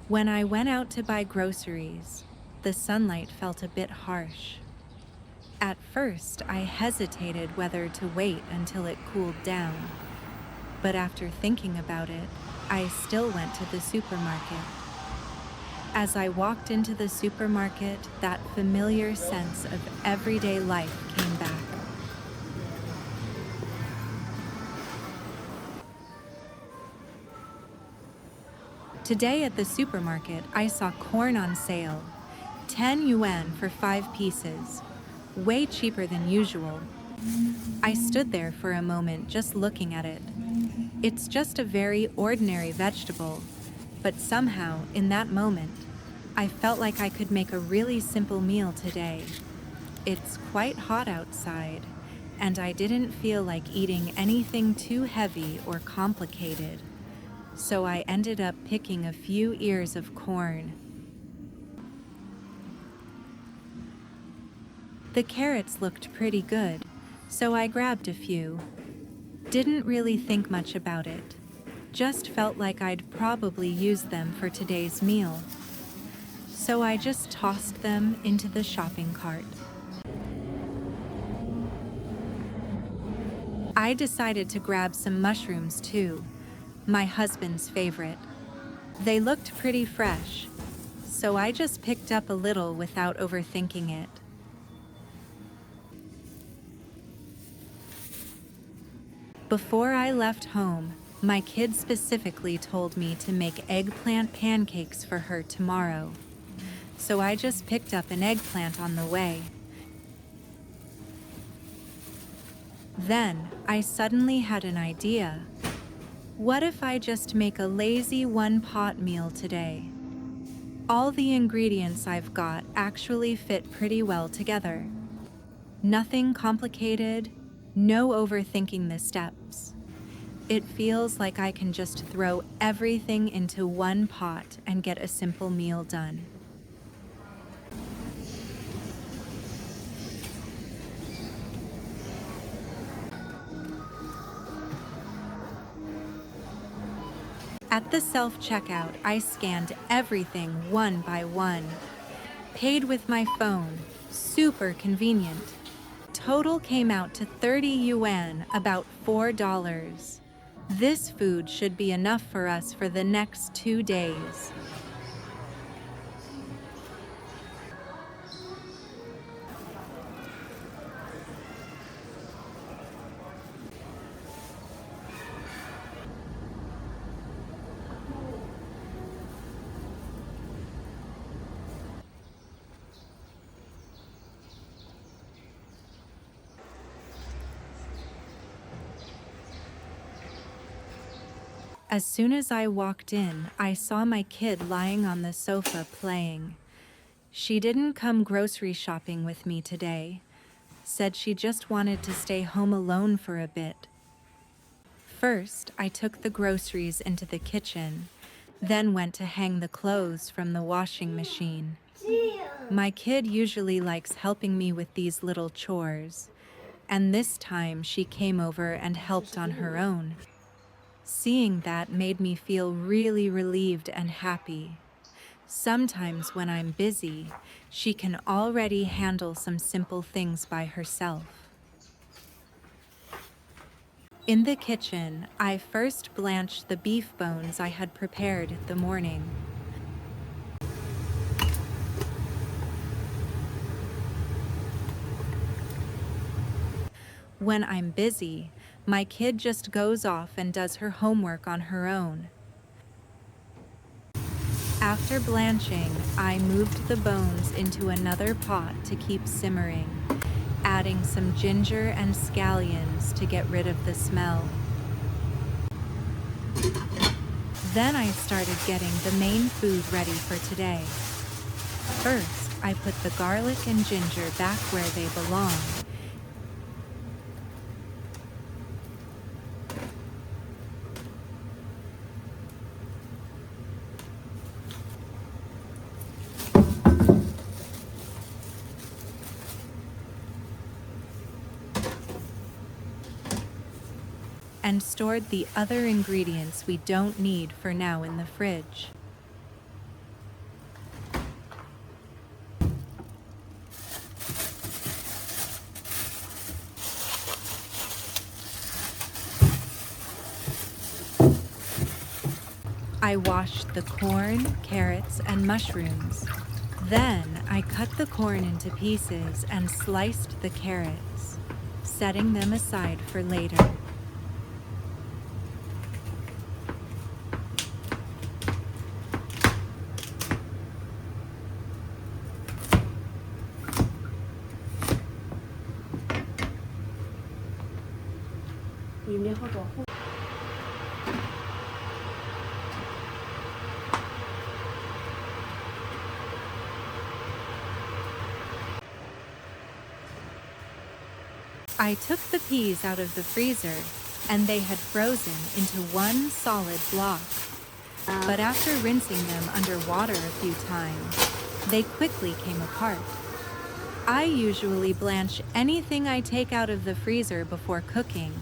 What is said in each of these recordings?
When I went out to buy groceries, the sunlight felt a bit harsh. At first, I hesitated whether to wait until it cooled down, but after thinking about it, I still went to the supermarket. As I walked into the supermarket, that familiar sense of everyday life came back. Today at the supermarket, I saw corn on sale. 10 yuan for 5 pieces. Way cheaper than usual. I stood there for a moment just looking at it. It's just a very ordinary vegetable, but somehow, in that moment, I felt like I could make a really simple meal today. It's quite hot outside, and I didn't feel like eating anything too heavy or complicated. So I ended up picking a few ears of corn. The carrots looked pretty good, so I grabbed a few. Didn't really think much about it. Just felt like I'd probably use them for today's meal. So I just tossed them into the shopping cart. I decided to grab some mushrooms too, my husband's favorite. They looked pretty fresh, so I just picked up a little without overthinking it. Before I left home, my kid specifically told me to make eggplant pancakes for her tomorrow. So I just picked up an eggplant on the way. Then I suddenly had an idea. What if I just make a lazy one-pot meal today? All the ingredients I've got actually fit pretty well together. Nothing complicated, no overthinking the steps. It feels like I can just throw everything into one pot and get a simple meal done. At the self-checkout, I scanned everything one by one. Paid with my phone, super convenient. Total came out to 30 yuan, about $4. This food should be enough for us for the next 2 days. As soon as I walked in, I saw my kid lying on the sofa playing. She didn't come grocery shopping with me today. Said she just wanted to stay home alone for a bit. First, I took the groceries into the kitchen, then went to hang the clothes from the washing machine. My kid usually likes helping me with these little chores, and this time she came over and helped on her own. Seeing that made me feel really relieved and happy. Sometimes when I'm busy, she can already handle some simple things by herself. In the kitchen, I first blanched the beef bones I had prepared the morning. When I'm busy, my kid just goes off and does her homework on her own. After blanching, I moved the bones into another pot to keep simmering, adding some ginger and scallions to get rid of the smell. Then I started getting the main food ready for today. First, I put the garlic and ginger back where they belong. And stored the other ingredients we don't need for now in the fridge. I washed the corn, carrots, and mushrooms. Then I cut the corn into pieces and sliced the carrots, setting them aside for later. I took the peas out of the freezer, and they had frozen into one solid block. But after rinsing them under water a few times, they quickly came apart. I usually blanch anything I take out of the freezer before cooking.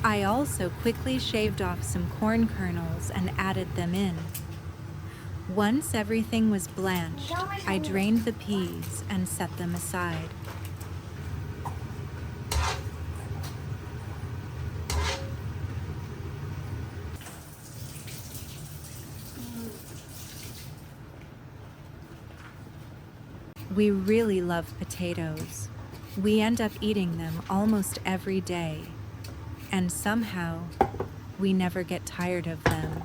I also quickly shaved off some corn kernels and added them in. Once everything was blanched, I drained the peas and set them aside. We really love potatoes. We end up eating them almost every day, and somehow we never get tired of them.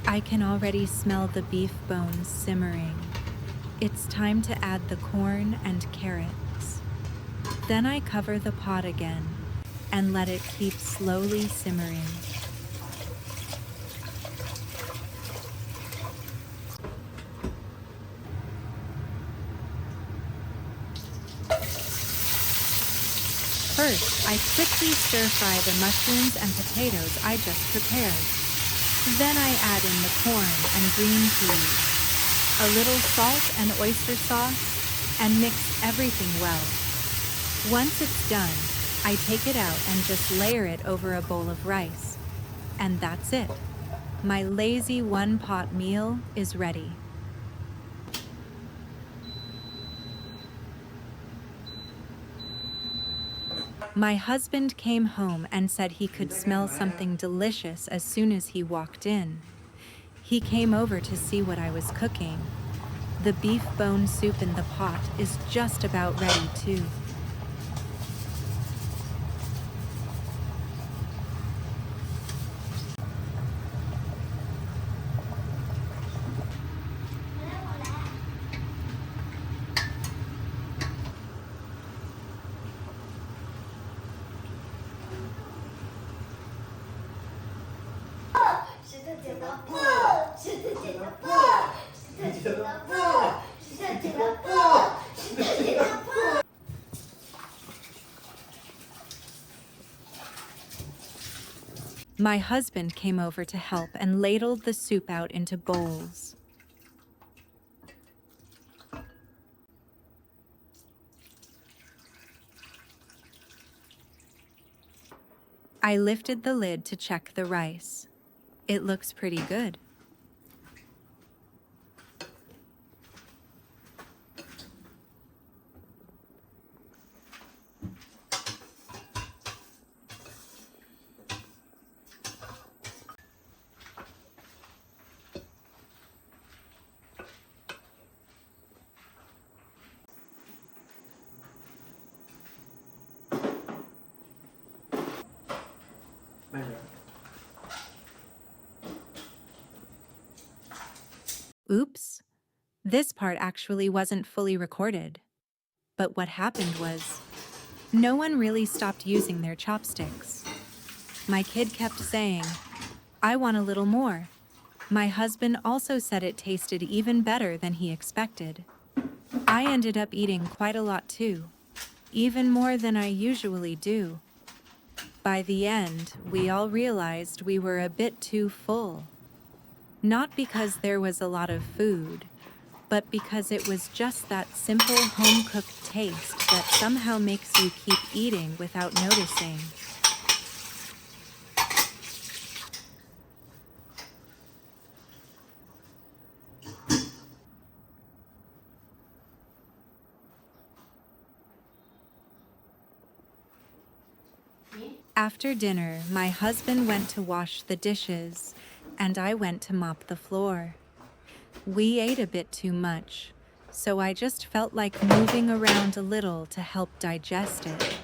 I can already smell the beef bones simmering. It's time to add the corn and carrots. Then I cover the pot again and let it keep slowly simmering. First, I quickly stir-fry the mushrooms and potatoes I just prepared. Then I add in the corn and green peas, a little salt and oyster sauce, and mix everything well. Once it's done, I take it out and just layer it over a bowl of rice. And that's it. My lazy one-pot meal is ready. My husband came home and said he could smell something delicious as soon as he walked in. He came over to see what I was cooking. The beef bone soup in the pot is just about ready too. My husband came over to help and ladled the soup out into bowls. I lifted the lid to check the rice. It looks pretty good. Oops, this part actually wasn't fully recorded. But what happened was, no one really stopped using their chopsticks. My kid kept saying, "I want a little more." My husband also said it tasted even better than he expected. I ended up eating quite a lot too, even more than I usually do. By the end, we all realized we were a bit too full. Not because there was a lot of food, but because it was just that simple home-cooked taste that somehow makes you keep eating without noticing. After dinner, my husband went to wash the dishes, and I went to mop the floor. We ate a bit too much, so I just felt like moving around a little to help digest it.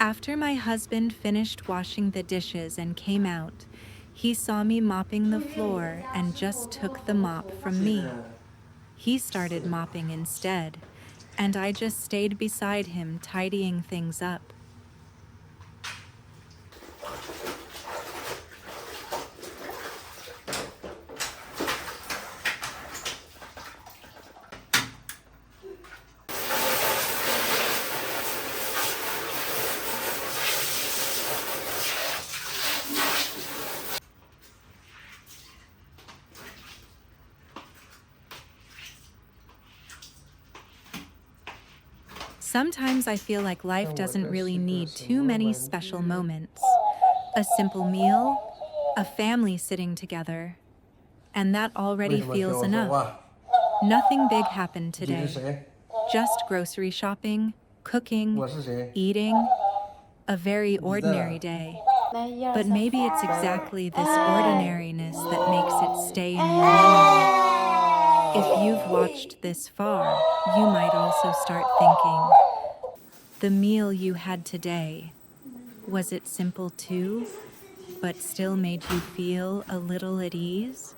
After my husband finished washing the dishes and came out, he saw me mopping the floor and just took the mop from me. He started mopping instead, and I just stayed beside him tidying things up. Sometimes I feel like life doesn't really need too many special moments. A simple meal, a family sitting together, and that already feels enough. Nothing big happened today. Just grocery shopping, cooking, eating, a very ordinary day. But maybe it's exactly this ordinariness that makes it stay in your memory. If you've watched this far, you might also start thinking, the meal you had today, was it simple too, but still made you feel a little at ease?